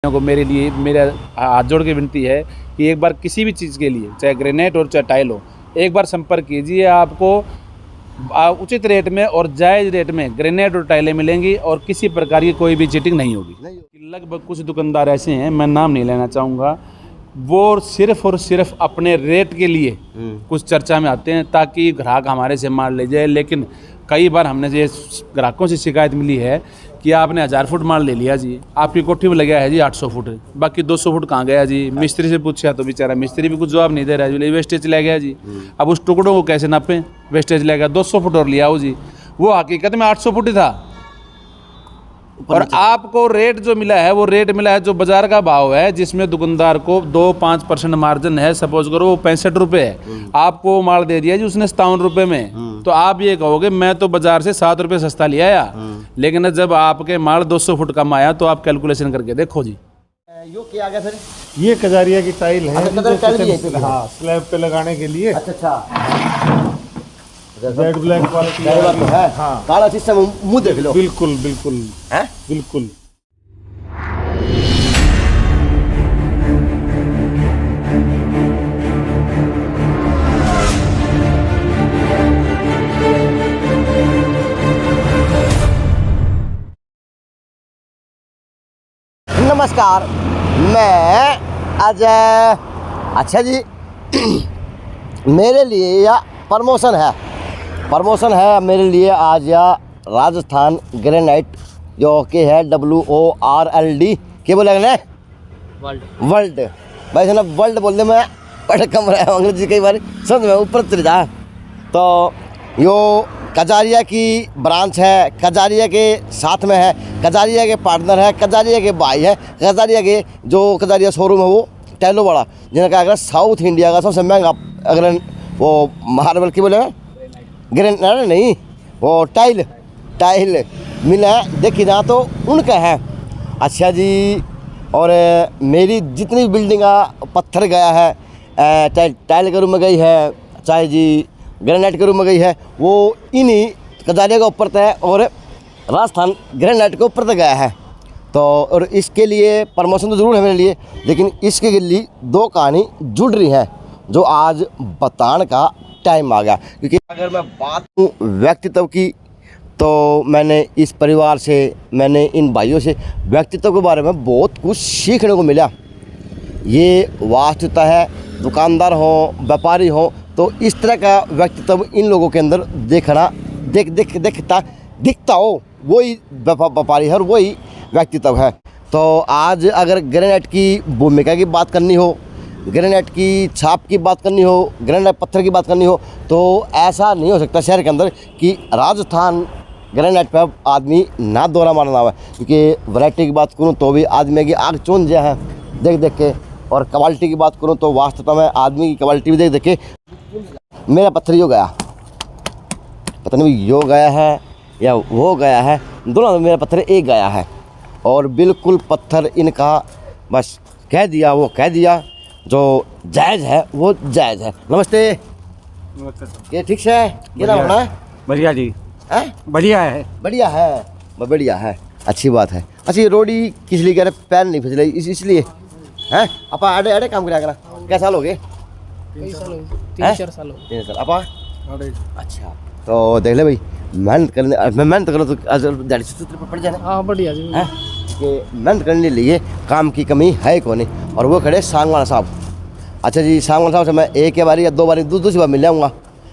को मेरे लिए मेरा हाथ जोड़ के विनती है कि एक बार किसी भी चीज़ के लिए, चाहे ग्रेनाइट और चाहे टाइल हो, एक बार संपर्क कीजिए। आपको उचित रेट में और जायज़ रेट में ग्रेनाइट और टाइलें मिलेंगी और किसी प्रकार की कोई भी चीटिंग नहीं होगी। लगभग कुछ दुकानदार ऐसे हैं, मैं नाम नहीं लेना चाहूँगा, वो सिर्फ और सिर्फ अपने रेट के लिए कुछ चर्चा में आते हैं ताकि ग्राहक हमारे से माल ले जाए। लेकिन कई बार हमने ये ग्राहकों से शिकायत मिली है कि आपने 1000 फुट माल ले लिया जी, आपकी कोठी में लगा है जी 800 फुट, बाकी 200 फुट कहाँ गया जी। मिस्त्री से पूछा तो बेचारा मिस्त्री भी कुछ जवाब नहीं दे रहा है जी, वेस्टेज ले गया जी। अब उस टुकड़ों को कैसे नापें, वेस्टेज ले गया 200 फुट और लिया हो जी, वो हकीकत में 800 फुट ही था। और आपको रेट जो मिला है वो रेट मिला है जो बाजार का भाव है, जिसमें दुकानदार को 2-5% मार्जिन है। सपोज करो वो 65 रुपये है, आपको माल दे दिया जी उसने 57 रुपये में, तो आप ये कहोगे मैं तो बाजार से 7 रुपये सस्ता लिया या। लेकिन जब आपके माल 200 फुट कम आया तो आप कैलकुलेशन करके देखो जी। यो क्या आ गया सर? ये कजारिया की टाइल है। हाँ, स्लैब पे लगाने के लिए। अच्छा जेड ब्लैक क्वालिटी है। हाँ, काला शीशा में मुंह देख लो। बिल्कुल बिल्कुल है बिल्कुल। नमस्कार, मैं अजय। अच्छा जी मेरे लिए या प्रमोशन है मेरे लिए आज या राजस्थान ग्रेनाइट जो कि है WORLD क्या बोलेंगे वर्ल्ड। वैसे ना वर्ल्ड बोलने में बड़ा कम रहा है अंग्रेजी, कई बार समझ में ऊपर चढ़ जा। तो यो कजारिया की ब्रांच है, कजारिया के साथ में है, कजारिया के पार्टनर है, कजारिया के भाई है। कजारिया के जो कजारिया शोरूम है वो टाइलों वाला, जिनका अगर साउथ इंडिया का सबसे महंगा अगर वो मार्बल की बोले ग्रेनाइट नहीं वो टाइल मिला है, देखी ना तो उनका है। अच्छा जी, और मेरी जितनी बिल्डिंग पत्थर गया है, चाहे टाइल के रूम में गई है, चाहे जी ग्रेनाइट के रूम में गई है, वो इन्हीं कजारिया के ऊपर तय और राजस्थान ग्रेनाइट के ऊपर तक गया है। तो और इसके लिए प्रमोशन तो ज़रूर है मेरे लिए, लेकिन इसके लिए 2 कहानी जुड़ रही है जो आज बताने का टाइम आ गया। क्योंकि अगर मैं बात करूँ व्यक्तित्व की, तो मैंने इस परिवार से, मैंने इन भाइयों से व्यक्तित्व के बारे में बहुत कुछ सीखने को मिला। ये वास्तविकता है, दुकानदार हो व्यापारी हो तो इस तरह का व्यक्तित्व इन लोगों के अंदर दिखता हो, वही व्यापारी है और वही व्यक्तित्व है। तो आज अगर ग्रेनाइट की भूमिका की बात करनी हो, ग्रेनाइट की छाप की बात करनी हो, ग्रेनाइट पत्थर की बात करनी हो, तो ऐसा नहीं हो सकता शहर के अंदर कि राजस्थान ग्रेनाइट पर आदमी ना दौरा मारना हुआ। क्योंकि वैरायटी की बात करूँ तो भी आदमी की आग चौंध जा है देख के, और क्वालिटी की बात करूँ तो वास्तव में आदमी की क्वालिटी भी देख के मेरा पत्थर यो गया, पता नहीं यो गया है या वो गया है, दोनों मेरा पत्थर एक गया है। और बिल्कुल पत्थर इनका बस कह दिया वो कह दिया, जो जायज़ है वो जायज़ है। नमस्ते। ये ठीक से क्या नाम अपना? बढ़िया जी। है बढ़िया है। बढ़िया है, अच्छी बात है। अच्छा ये रोडी किस लिए कह रहे, पैर नहीं फिसले इसलिए हैं? अपा अड़े काम करा क्या साल हो गए? 3-4 साल। अपा अच्छा, तो देख ले भाई, मेहनत करो तो पड़ जाए। हाँ बढ़िया जी। मेहनत करने के लिए काम की कमी है कौन नहीं। और वो खड़े सांगवाना साहब। अच्छा जी, सांगवाना साहब से मैं एक या बारी या 2 बारी दूसरी बार मिल जाऊँगा,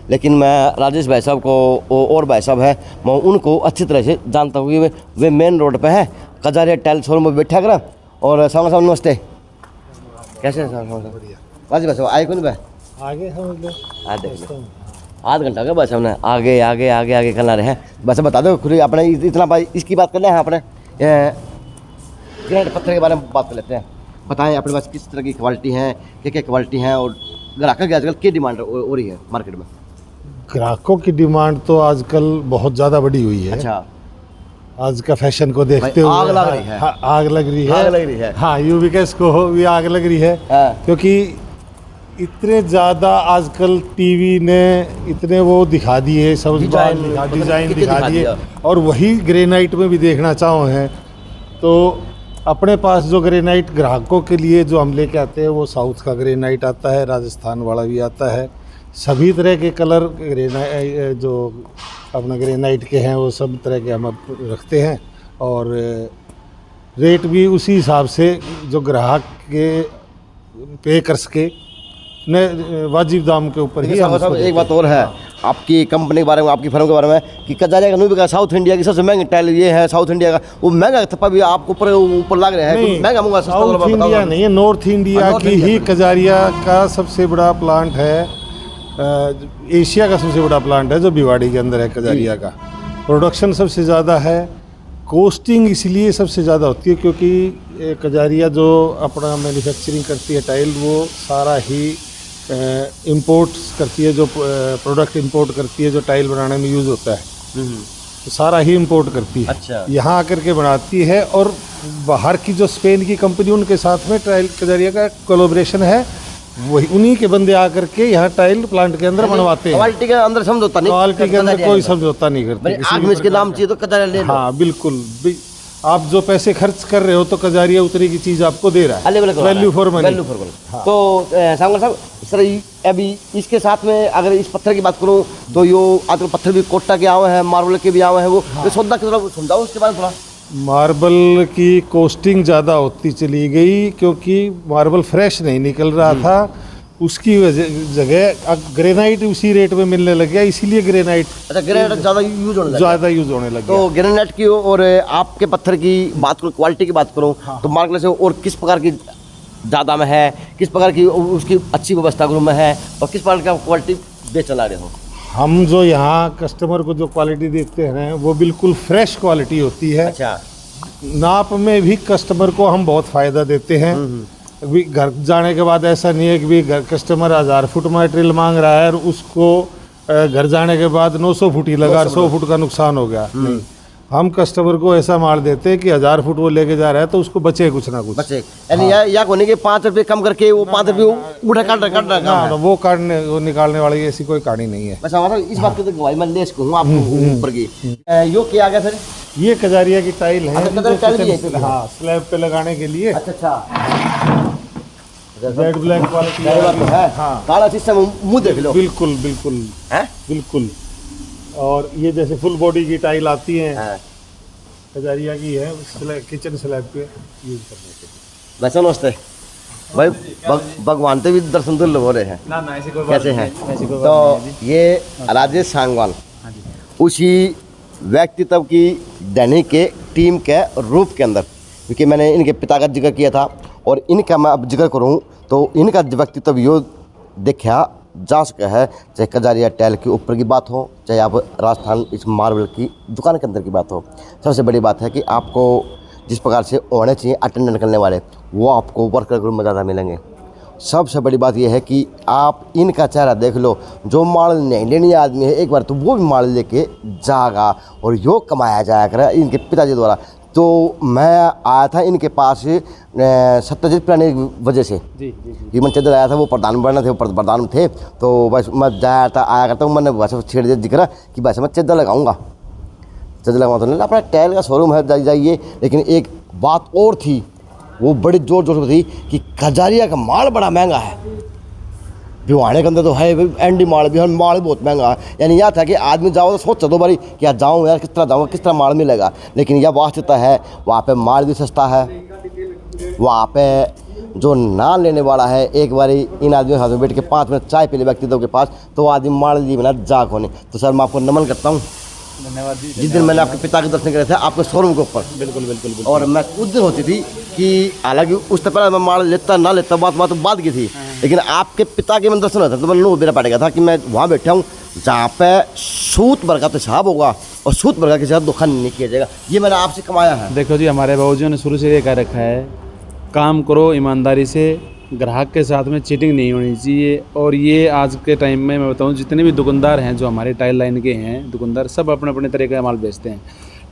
लेकिन मैं राजेश भाई साहब को और भाई साहब है, मैं उनको अच्छी तरह से जानता हूँ कि वे मेन रोड पे है, कजारिया टाइल शोरूम में बैठा करा। और सांगवाना साहब नमस्ते, कैसे हैं सांगवाना साहब? राजेश भाई साहब आए कौन भाई? आगे समझ लो, देख लो आध घंटा का बस हमने आगे करना रहे। बस बता दो खुद अपने इतना भाई इसकी बात कर ले हैं, अपने ग्रेनाइट पत्थर के बारे में बात कर लेते हैं। बताएं अपने पास किस तरह की क्वालिटी है, क्या क्वालिटी है, और ग्राहकों की आजकल क्या डिमांड हो रही है मार्केट में? ग्राहकों की डिमांड तो आजकल बहुत ज़्यादा बढ़ी हुई है। अच्छा, आज का फैशन को देखते हुए आग लग रही है। हाँ, आग लग रही है। हाँ, यूवी का इसको भी आग लग रही है। क्योंकि इतने ज़्यादा आजकल टीवी ने इतने वो दिखा दिए, सब डिज़ाइन दिखा दिए, और वही ग्रेनाइट में भी देखना चाहो हैं तो अपने पास जो ग्रेनाइट ग्राहकों के लिए जो हम लेके आते हैं वो साउथ का ग्रेनाइट आता है, राजस्थान वाला भी आता है। सभी तरह के कलर ग्रेनाइट जो अपना ग्रेनाइट के हैं वो सब तरह के हम अब रखते हैं, और रेट भी उसी हिसाब से जो ग्राहक के पे कर सके वाजिब दाम के ऊपर ही। साहब एक बात और है आपकी कंपनी के बारे में, आपकी फर्म के बारे में, कि कजारिया का नूबी का साउथ इंडिया की सबसे महंगी टाइल ये है साउथ इंडिया का, वो महंगा थप्पा भी आपको ऊपर लग रहा है, महंगा मंगा सस्ता साउथ इंडिया नहीं है, नॉर्थ इंडिया की ही कजारिया का सबसे बड़ा प्लांट है, एशिया का सबसे बड़ा प्लांट है जो भिवाड़ी के अंदर है कजारिया का। प्रोडक्शन सबसे ज़्यादा है, कॉस्टिंग इसलिए सबसे ज़्यादा होती है क्योंकि कजारिया जो अपना मैन्युफैक्चरिंग करती है टाइल वो सारा ही इंपोर्ट करती है, जो प्रोडक्ट इंपोर्ट करती है जो टाइल बनाने में यूज़ होता है, तो सारा ही इंपोर्ट करती है। अच्छा। यहाँ आकर के बनाती है, और बाहर की जो स्पेन की कंपनी उनके साथ में टाइल कजारिया का कोलैबोरेशन है, वही उन्हीं के बंदे आकर के यहाँ टाइल प्लांट के अंदर बनवाते हैं। क्वालिटी के अंदर समझौता नहीं, क्वालिटी के अंदर कोई समझौता नहीं करते। आग में इसके नाम चाहिए तो कजारिया ले लो। हाँ बिल्कुल, आप जो पैसे खर्च कर रहे हो तो कजारिया उतनी की चीज़ आपको दे रहा है, वैल्यू फॉर मनी। तो सांगल साहब सर अभी इसके साथ में अगर इस पत्थर की बात करूँ तो यो आजकल पत्थर भी कोटा के आए हैं, मार्बल के भी आए हैं, वो सौदा की तरफ समझाओ उसके बारे में थोड़ा। मार्बल की कॉस्टिंग ज़्यादा होती चली गई क्योंकि मार्बल फ्रेश नहीं निकल रहा था, उसकी जगह ग्रेनाइट उसी रेट में मिलने लग गया, इसीलिए ग्रेनाइट ग्रेनाइट ज़्यादा यूज होने लगा। तो ग्रेनाइट की और आपके पत्थर की बात करूँ, क्वालिटी की बात करूँ, तो मार्केट से और किस प्रकार की ज़्यादा में है, किस प्रकार की उसकी अच्छी व्यवस्था में है, और किस प्रकार का क्वालिटी बेच चला रहे हो? हम जो यहाँ कस्टमर को जो क्वालिटी देते हैं वो बिल्कुल फ्रेश क्वालिटी होती है। अच्छा। नाप में भी कस्टमर को हम बहुत फ़ायदा देते हैं। अभी घर जाने के बाद ऐसा नहीं है कि भी घर कस्टमर 1000 फुट मटेरियल मांग रहा है और उसको घर जाने के बाद 900 फुट ही लगा, 100 फुट का नुकसान हो गया। नहीं, हम कस्टमर को ऐसा माल देते हैं कि 1000 फुट वो लेके जा रहा है तो उसको बचे कुछ ना कुछ, बचे। यानी या कोने के 5 रुपये कम करके वो 5 रुपये उठा काट रहा, वो काटने वो निकालने वाली ऐसी कोई कहानी नहीं है। बस हमारा इस बात की तो गवाही मैं लेस कहूँ आपको ऊपर की। यो क्या आ गया सर? ये कजारिया की टाइल है। हाँ, स्लैब पे लगाने के लिए। अच्छा। रेड ब्लैक क्वालिटी है। हाँ, काला सिस्टम मुंह देख लो। बिल्कुल बिल्कुल बिल्कुल। और ये जैसे फुल बॉडी की टाइल आती है, कजारिया की है, किचन स्लैब पे यूज करने के लिए। वैसे नमस्ते भाई, भगवान से भी दर्शन दुर्लभ हो रहे हैं ना ऐसी कोई कैसे हैं? तो ये राजेश सांगवाल उसी व्यक्तित्व की दैनिक के टीम के रूप के अंदर, क्योंकि मैंने इनके पिता का जिक्र किया था और इनका मैं अब जिक्र करूँ तो इनका व्यक्तित्व यो देखा जा सका है, चाहे कजारिया टाइल के ऊपर की बात हो, चाहे आप राजस्थान इस मार्बल की दुकान के अंदर की बात हो। सबसे बड़ी बात है कि आपको जिस प्रकार से होने चाहिए अटेंडेंट करने वाले, वो आपको वर्कर ग्रुप में ज़्यादा मिलेंगे। सबसे बड़ी बात यह है कि आप इनका चेहरा देख लो, जो माल नहीं लेनी आदमी है एक बार तो वो भी माल लेके जाएगा और यो कमाया जाया करे इनके पिताजी द्वारा। तो मैं आया था इनके पास सत्यजीत पुराने की वजह से, जी मैं चद्दर आया था, वो प्रधान बनना थे, वो प्रधान थे, तो बस मैं जाया था आया करता हूँ, मैंने वैसे छेड़ दिया जिक्र कि वैसे मैं चद्दर लगाऊंगा, चद्दर लगाऊंगा तो नहीं, अपना टाइल का शोरूम है जाइए। लेकिन एक बात और थी, वो बड़ी जोर जोर से थी कि कजारिया का माल बड़ा महंगा है। भिवाड़ी के अंदर तो है एंडी माल भी, माल बहुत महंगा है। यानी यह था कि आदमी जाओ तो सोच दो बारी कि यार जाऊँ यार किस तरह जाऊँगा, किस तरह माल मिलेगा। लेकिन यह वास्तविकता है, वहाँ पे माल भी सस्ता है, वहाँ पे जो नाम लेने वाला है एक बारी इन आदमियों के हाथ में बैठ के 5 मिनट चाय पी ले व्यक्तित्व के पास, तो आदमी माल लिए बिना जाग होने। तो सर मैं आपको नमन करता हूँ। धन्यवाद जी। जिस दिन मैंने आपके पिता के दर्शन करे थे आपके शोरूम के ऊपर, बिल्कुल। और मैं उस दिन होती थी कि हालांकि उससे पहले मैं माल लेता ना लेता बात की थी, लेकिन आपके पिता के मैं दर्शन होता तो मैंने मेरा पड़ेगा था कि मैं वहाँ बैठा हूँ जहाँ पे सूत भर का पेशाब होगा और सूत भर का किसी धोखा नहीं किया जाएगा। ये मैंने आपसे कमाया है। देखो जी, हमारे बाबूजी ने शुरू से ये कह रखा है, काम करो ईमानदारी से, ग्राहक के साथ में चीटिंग नहीं होनी चाहिए। और ये आज के टाइम में मैं बताऊं, जितने भी दुकानदार हैं जो हमारे टाइल लाइन के हैं दुकानदार, सब अपने अपने तरीके का माल बेचते हैं।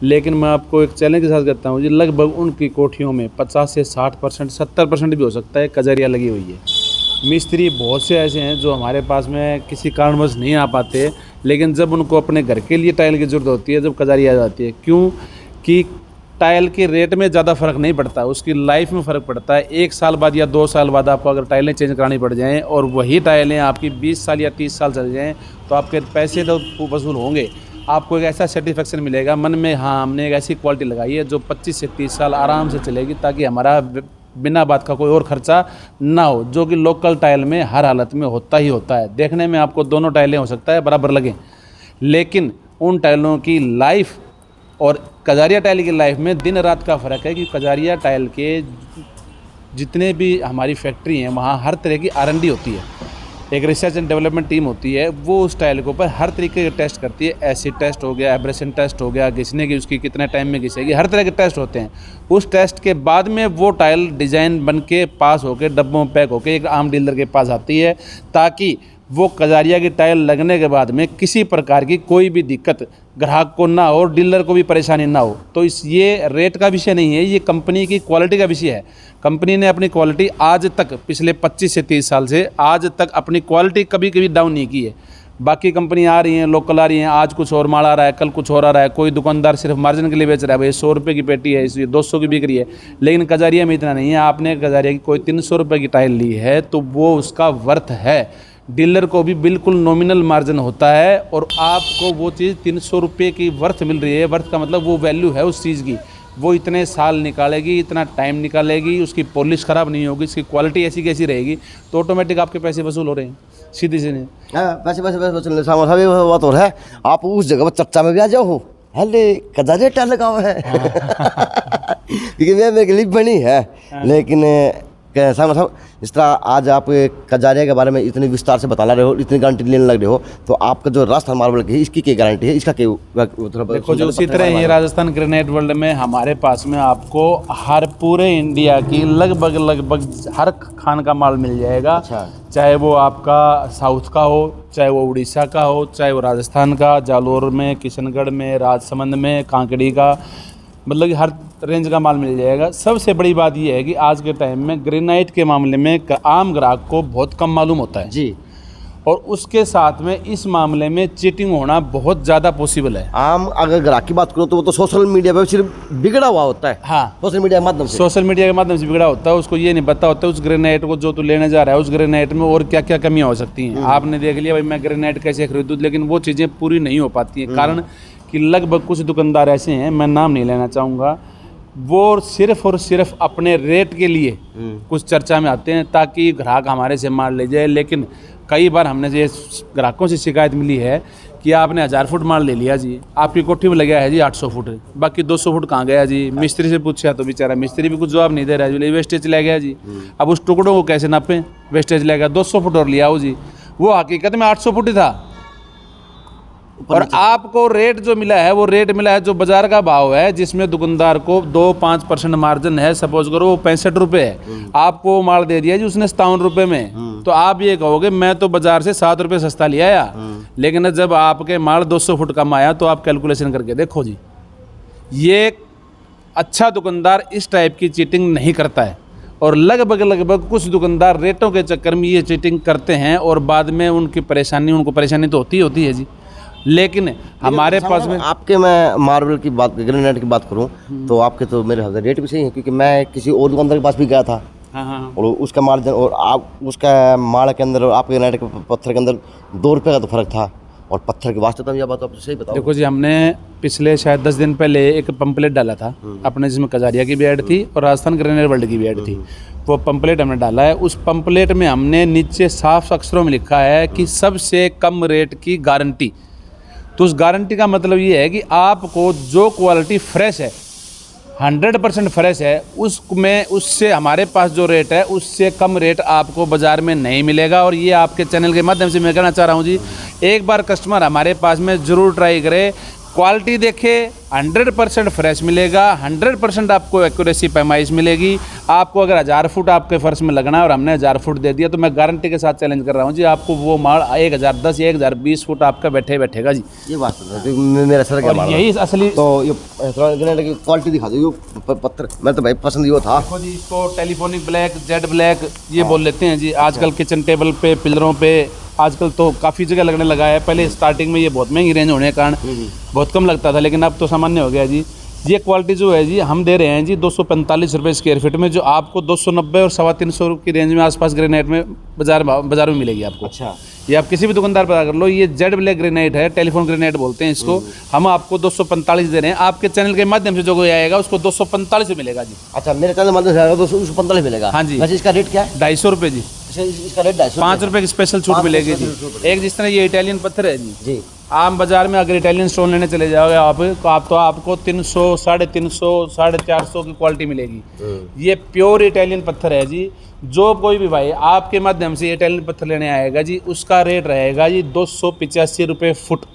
लेकिन मैं आपको एक चैलेंज के साथ कहता हूं जी, लगभग उनकी कोठियों में 50 से 60%, 70% भी हो सकता है कजारिया लगी हुई है। मिस्त्री बहुत से ऐसे हैं जो हमारे पास में किसी कारणवश नहीं आ पाते, लेकिन जब उनको अपने घर के लिए टाइल की ज़रूरत होती है, जब कजारिया आ जाती है, क्यों कि टाइल के रेट में ज़्यादा फ़र्क नहीं पड़ता, उसकी लाइफ में फ़र्क पड़ता है। 1 साल बाद या 2 साल बाद आपको अगर टाइलें चेंज करानी पड़ जाएँ और वही टाइलें आपकी 20 साल या 30 साल चल जाएँ तो आपके पैसे तो वसूल होंगे। आपको एक ऐसा सेटिस्फेक्शन मिलेगा मन में, हाँ हमने एक ऐसी क्वालिटी लगाई है जो 25 से 30 साल आराम से चलेगी, ताकि हमारा बिना बात का कोई और ख़र्चा ना हो, जो कि लोकल टाइल में हर हालत में होता ही होता है। देखने में आपको दोनों टाइलें हो सकता है बराबर लगें, लेकिन उन टाइलों की लाइफ और कजारिया टाइल की लाइफ में दिन रात का फ़र्क है। कि कजारिया टाइल के जितने भी हमारी फैक्ट्री हैं वहाँ हर तरह की R&D होती है, एक रिसर्च एंड डेवलपमेंट टीम होती है, वो उस टाइल के ऊपर हर तरीके के टेस्ट करती है। एसिड टेस्ट हो गया, एब्रेशन टेस्ट हो गया, घिसने की उसकी कितने टाइम में घिसेगी, हर तरह के टेस्ट होते हैं। उस टेस्ट के बाद में वो टाइल डिज़ाइन बन के पास होकर डब्बों में पैक होकर एक आम डीलर के पास आती है, ताकि वो कजारिया की टाइल लगने के बाद में किसी प्रकार की कोई भी दिक्कत ग्राहक को ना हो और डीलर को भी परेशानी ना हो। तो ये रेट का विषय नहीं है, ये कंपनी की क्वालिटी का विषय है। कंपनी ने अपनी क्वालिटी आज तक पिछले 25 से 30 साल से आज तक अपनी क्वालिटी कभी कभी डाउन नहीं की है। बाकी कंपनी आ रही हैं, लोकल आ रही हैं, आज कुछ और माल आ रहा है, कल कुछ और आ रहा है, कोई दुकानदार सिर्फ मार्जिन के लिए बेच रहा है, भाई 100 रुपये की पेटी है इसलिए 200 की बिक रही है। लेकिन कजारिया में इतना नहीं है। आपने कजारिया की कोई 300 रुपये की टाइल ली है तो वो उसका वर्थ है। डीलर को भी बिल्कुल नॉमिनल मार्जिन होता है और आपको वो चीज़ 300 रुपये की वर्थ मिल रही है। वर्थ का मतलब वो वैल्यू है उस चीज़ की, वो इतने साल निकालेगी, इतना टाइम निकालेगी, उसकी पॉलिश ख़राब नहीं होगी, इसकी क्वालिटी ऐसी कैसी रहेगी, तो ऑटोमेटिक आपके पैसे वसूल हो रहे हैं, सीधी सी नहीं। पैसे वसूलने सामान सभी बात हो रहा है। आप उस जगह पर चर्चा में भी आ जाओ हो, हले कजारिया टाइल लगा हुआ है। क्योंकि मेरे लिए बनी है, लेकिन कैसा मतलब इस तरह आज आप कजारिया के बारे में इतनी विस्तार से बताना रहे हो, इतनी गारंटी लेने लग रहे हो, तो आपका जो राजस्थान मार्बल की इसकी क्या गारंटी है, इसका क्या? देखो जो उसी तरह ये राजस्थान ग्रेनाइट वर्ल्ड में हमारे पास में आपको हर पूरे इंडिया की लगभग हर खान का माल मिल जाएगा। अच्छा। चाहे वो आपका साउथ का हो, चाहे वो उड़ीसा का हो, चाहे वो राजस्थान का, जालोर में, किशनगढ़ में, राजसमंद में, कांकड़ी का, मतलब कि हर रेंज का माल मिल जाएगा। सबसे बड़ी बात यह है कि आज के टाइम में ग्रेनाइट के मामले में आम ग्राहक को बहुत कम मालूम होता है जी, और उसके साथ में इस मामले में चीटिंग होना बहुत ज़्यादा पॉसिबल है। आम अगर ग्राहक की बात करूँ तो वो तो सोशल मीडिया पर सिर्फ बिगड़ा हुआ होता है। हाँ, सोशल मीडिया के माध्यम से, सोशल मीडिया के माध्यम से बिगड़ा होता है। उसको ये नहीं पता होता है उस ग्रेनाइट को जो तू लेने जा रहा है उस ग्रेनाइट में और क्या क्या कमियाँ हो सकती हैं। आपने देख लिया भाई मैं ग्रेनाइट कैसे खरीदूँ, लेकिन वो चीज़ें पूरी नहीं हो पाती हैं। कारण कि लगभग कुछ दुकानदार ऐसे हैं, मैं नाम नहीं लेना चाहूँगा, वो सिर्फ और सिर्फ अपने रेट के लिए कुछ चर्चा में आते हैं ताकि ग्राहक हमारे से माल ले जाए। लेकिन कई बार हमने ये ग्राहकों से शिकायत मिली है कि आपने 1000 फुट माल ले लिया जी, आपकी कोठी में लगा है जी 800 फुट, बाकी 200 फुट कहाँ गया जी। मिस्त्री से पूछा तो बेचारा मिस्त्री भी कुछ जवाब नहीं दे रहा है जी, वेस्टेज ले गया जी। अब उस टुकड़ों को कैसे नापें, वेस्टेज ले गया, 200 फुट और लिया हो जी, वो हकीकत में 800 फुट ही था और आपको रेट जो मिला है वो रेट मिला है जो बाजार का भाव है, जिसमें दुकानदार को 2-5% मार्जिन है। सपोज करो वो 65 रुपये है, आपको माल दे दिया जी उसने 57 रुपये में, तो आप ये कहोगे मैं तो बाजार से 7 रुपये सस्ता लिया या। लेकिन जब आपके माल 200 फुट कम आया तो आप कैलकुलेशन करके देखो जी। ये अच्छा दुकानदार इस टाइप की चीटिंग नहीं करता है और लगभग कुछ दुकानदार रेटों के चक्कर में ये चीटिंग करते हैं और बाद में उनको परेशानी तो होती है जी। लेकिन हमारे पास में आपके, मैं मार्बल की बात, ग्रेनाइट की बात करूं तो आपके तो मेरे ख्याल रेट भी सही है, क्योंकि मैं किसी और दुकानदार के पास भी गया था। हाँ। और उसका मार्जिन और आप उसका माड़ के अंदर और आपके ग्रेनाइट के पत्थर के अंदर 2 रुपये का तो फर्क था। और पत्थर के वास्ते तो हम यह बात आपसे सही बताओ। देखो जी, हमने पिछले शायद 10 दिन पहले एक पंपलेट डाला था अपने, जिसमें कजारिया की भी ऐड थी और राजस्थान ग्रेनाइट वर्ल्ड की भी ऐड थी। वो पंपलेट हमने डाला है, उस पंपलेट में हमने नीचे साफ अक्षरों में लिखा है कि सबसे कम रेट की गारंटी। तो उस गारंटी का मतलब ये है कि आपको जो क्वालिटी फ्रेश है, 100% फ्रेश है, उसमें उससे हमारे पास जो रेट है उससे कम रेट आपको बाज़ार में नहीं मिलेगा। और ये आपके चैनल के माध्यम से मैं कहना चाह रहा हूँ जी, एक बार कस्टमर हमारे पास में ज़रूर ट्राई करे, क्वालिटी देखे, 100% फ्रेश मिलेगा, 100% आपको एक्यूरेसी पैमाइश मिलेगी। आपको अगर 1000 फुट आपके फर्श में लगना है और हमने 1000 फुट दे दिया तो मैं गारंटी के साथ चैलेंज कर रहा हूँ जी, आपको वो माल 1010 या 1020 फुट आपका बैठेगा जी। ये बात तो मेरा सर क्या और यही असली तो ये ग्रेनाइट की क्वालिटी दिखा दो। ये पत्थर मैं तो भाई पसंद ये था। देखो जी, इसको टेलीफोनिक ब्लैक, जेड ब्लैक ये बोल लेते हैं जी। आजकल किचन टेबल पे, पिलरों पे आजकल तो काफ़ी जगह लगने लगा है। पहले स्टार्टिंग में ये बहुत महंगी रेंज होने के कारण बहुत कम लगता था, लेकिन अब तो सामान्य हो गया जी। ये क्वालिटी जो है जी हम दे रहे हैं जी 245 रुपये स्क्वायर फीट में, जो आपको 290 और 350 की रेंज में आसपास ग्रेनाइट में बाजार में मिलेगी आपको। अच्छा, ये आप किसी भी दुकानदार पता कर लो, ये जेड ब्लैक ग्रेनाइट है, टेलीफोन ग्रेनाइट बोलते हैं इसको। हम आपको 245 दे रहे हैं, आपके चैनल के माध्यम से जो कोई आएगा उसको 245 में मिलेगा जी। अच्छा, मेरे चैनल माध्यम से आएगा 245 मिलेगा। हाँ जी। वैसे इसका रेट क्या है? 250 रुपये जी। इसका रेट 250, 5 रुपये की स्पेशल छूट 5 मिलेगी रुपये जी। की छूट। एक जिस तरह ये इटालियन पत्थर है जी, जी, आम बाजार में अगर इटालियन स्टोन लेने चले जाओगे आप तो आपको 300, 350, 450 की क्वालिटी मिलेगी। ये प्योर इटालियन पत्थर है जी। जो कोई भी भाई आपके माध्यम से इटालियन पत्थर लेने आएगा जी, उसका रेट रहेगा जी 285 रुपये फुट।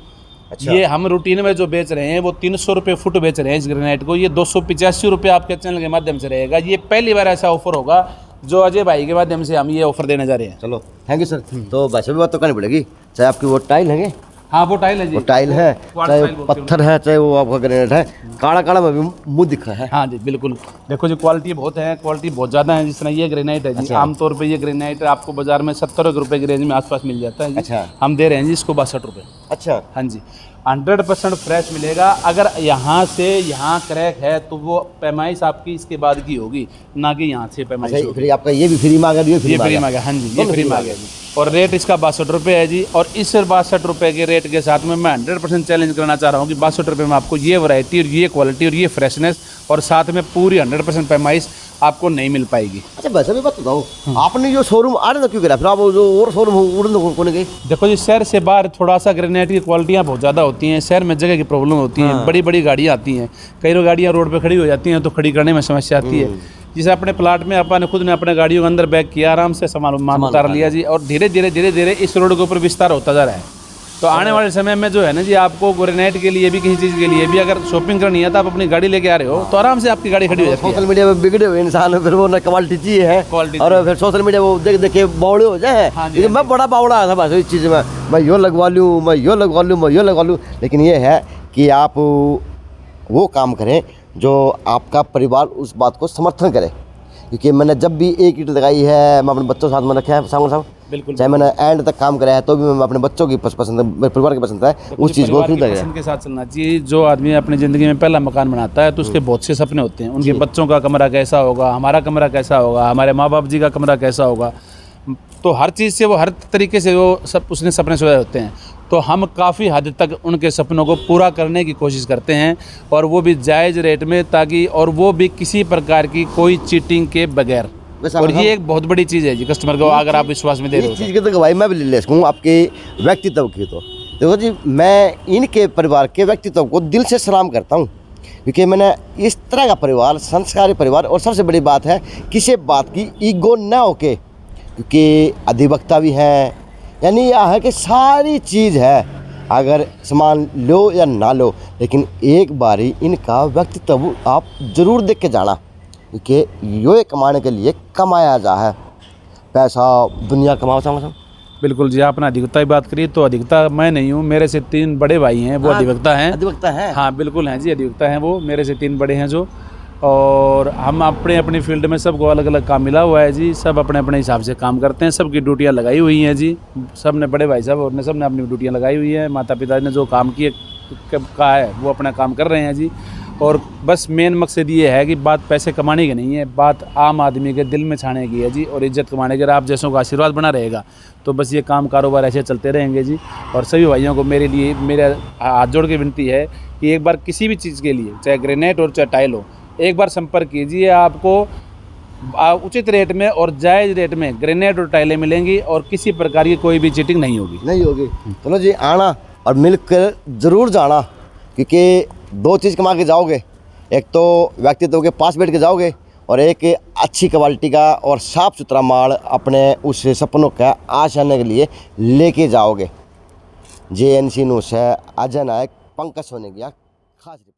अच्छा। ये हम रूटीन में जो बेच रहे हैं वो 300 रुपये फुट बेच रहे हैं इस ग्रेनाइट को, ये 285 रुपये आपके चैनल के माध्यम से रहेगा। ये पहली बार ऐसा ऑफर होगा जो अजय भाई के माध्यम से हम ये ऑफर देने जा रहे हैं। चलो थैंक यू सर। तो भाई साहब बात तो करनी पड़ेगी, चाहे आपकी वो टाइल है, हाँ वो टाइल है जी, वो टाइल है, क्वार्ट्ज चाहे टाइल बोलते हैं पत्थर है, चाहे वो आपका ग्रेनाइट है, काला काला में भी मुंह दिख रहा है। हाँ जी बिल्कुल। देखो जी क्वालिटी बहुत है, क्वालिटी बहुत ज़्यादा है। जिस तरह ये ग्रेनाइट है जी, अच्छा। आमतौर पे ये ग्रेनाइट आपको बाजार में 70 रुपये की रेंज में आसपास मिल जाता है जी। अच्छा। हम दे रहे हैं जी इसको 62 रुपये। अच्छा, हाँ जी, 100% फ्रेश मिलेगा। अगर यहाँ से यहाँ क्रैक है तो वो पैमाइश आपकी इसके बाद की होगी, ना कि यहाँ से पैमाइश अच्छा, होगी। फिर आपका ये भी फ्री में आ गया, ये ये फ्री फ्री में में आ आ गया। गया। हाँ जी, ये फ्री में आ गया जी। और रेट इसका 62 रुपये है जी। और इस 62 रुपये के रेट के साथ में मैं 100% चैलेंज करना चाह रहा हूँ कि 62 रुपये में आपको ये वैरायटी और ये क्वालिटी और ये फ्रेशनेस और साथ में पूरी 100% पैमाइश आपको नहीं मिल पाएगी। अच्छा वैसे भी बात बताओ, आपने जो शोरूम आ रहे क्यों करा, फिर आप जो और शोरूम उड़न को नहीं गए? देखो जी, शहर से बाहर थोड़ा सा ग्रेनाइट की क्वालिटियाँ बहुत ज़्यादा होती हैं, शहर में जगह की प्रॉब्लम होती है। बड़ी बड़ी गाड़ियाँ आती हैं, कई गाड़ियाँ रोड पे खड़ी हो जाती हैं तो खड़ी करने में समस्या आती है। जिसे अपने प्लाट में अपन खुद ने अपने गाड़ियों के अंदर बैक किया, आराम से सामान उतार लिया जी, और धीरे धीरे इस रोड के ऊपर विस्तार होता जा रहा है। तो आने वाले समय में जो है ना जी, आपको ग्रेनाइट के लिए भी, किसी चीज़ के लिए भी अगर शॉपिंग करनी है तो आप अपनी गाड़ी लेके आ रहे हो तो आराम से आपकी गाड़ी खड़ी हो जाती है। सोशल मीडिया में बिगड़े हुए इंसान फिर वो ना क्वालिटी चाहिए है, और फिर सोशल मीडिया वो देख देख के बावड़े हो जाए। हाँ जी, लेकिन मैं बड़ा बावड़ा था बस इस चीज़ में, मैं यो लगवा लूँ, मैं यो लगवा लूँ, मैं यो लगवा लूँ। लेकिन ये है कि आप वो काम करें जो आपका परिवार उस बात को समर्थन करे। क्योंकि मैंने जब भी एक ईंट लगाई है, मैं अपने बच्चों के साथ में रखा है सामने, बिल्कुल। चाहे मैंने एंड तक काम करा है तो भी मैं अपने बच्चों की पसंद, मेरे परिवार की पसंद है, उस चीज़ को खरीदा पसंद के साथ चलना चाहिए। जो आदमी अपनी ज़िंदगी में पहला मकान बनाता है तो उसके बहुत से सपने होते हैं, उनके बच्चों का कमरा कैसा होगा, हमारा कमरा कैसा होगा, हमारे माँ बाप जी का कमरा कैसा होगा। तो हर चीज़ से वो, हर तरीके से वो सब उसने सपने सोचे होते हैं। तो हम काफ़ी हद तक उनके सपनों को पूरा करने की कोशिश करते हैं, और वो भी जायज़ रेट में, ताकि और वो भी किसी प्रकार की कोई चीटिंग के बगैर। और ये एक बहुत बड़ी चीज़ है जी, कस्टमर को अगर आप विश्वास में दे रहे हो। इस चीज़ की तो गवाही मैं भी ले सकूँ आपके व्यक्तित्व की। तो देखो जी, मैं इनके परिवार के व्यक्तित्व को दिल से सलाम करता हूँ, क्योंकि मैंने इस तरह का परिवार, संस्कारी परिवार, और सबसे बड़ी बात है किसी बात की ईगो ना होके, क्योंकि अधिवक्ता भी हैं, यानी यह है कि सारी चीज़ है, अगर सामान लो या ना लो, लेकिन एक बारी इनका व्यक्तित्व आप ज़रूर देख के जाना, क्योंकि ये कमाने के लिए कमाया जा है, पैसा दुनिया कमाओ समझो। बिल्कुल जी, आपने अधिवक्ता की बात करी तो अधिवक्ता मैं नहीं हूँ, मेरे से 3 बड़े भाई हैं, वो अधिवक्ता हैं। अधिवक्ता है? हाँ बिल्कुल हैं जी, अधिवक्ता हैं वो, मेरे से 3 बड़े हैं जो। और हम अपने अपनी फील्ड में सबको अलग अलग काम मिला हुआ है जी, सब अपने अपने हिसाब से काम करते हैं, सबकी ड्यूटियाँ लगाई हुई हैं जी। सब ने, बड़े भाई साहब और ने, सब ने अपनी ड्यूटियाँ लगाई हुई है। माता पिता ने जो काम किए कहा है वो अपना काम कर रहे हैं जी। और बस मेन मकसद ये है कि बात पैसे कमाने की नहीं है, बात आम आदमी के दिल में छाने की है जी, और इज्जत कमाने की। अगर आप जैसों का आशीर्वाद बना रहेगा तो बस ये काम कारोबार ऐसे चलते रहेंगे जी। और सभी भाइयों को मेरे लिए, मेरा हाथ जोड़ के विनती है कि एक बार किसी भी चीज़ के लिए, चाहे ग्रेनाइट और चाहे टाइल हो, एक बार संपर्क कीजिए। आपको उचित रेट में और जायज़ रेट में ग्रेनाइट और टाइलें मिलेंगी, और किसी प्रकार की कोई भी चीटिंग नहीं होगी। चलो जी, आना और मिलकर ज़रूर जाना, क्योंकि 2 चीज़ कमा के जाओगे, एक तो व्यक्तित्व के पास बैठ के जाओगे, और एक अच्छी क्वालिटी का और साफ़ सुथरा माल अपने उस सपनों का आशाने के लिए लेके जाओगे। JNC न्यूज़ है अजय नायक, पंकज सोनेगिया, खास रिपोर्ट।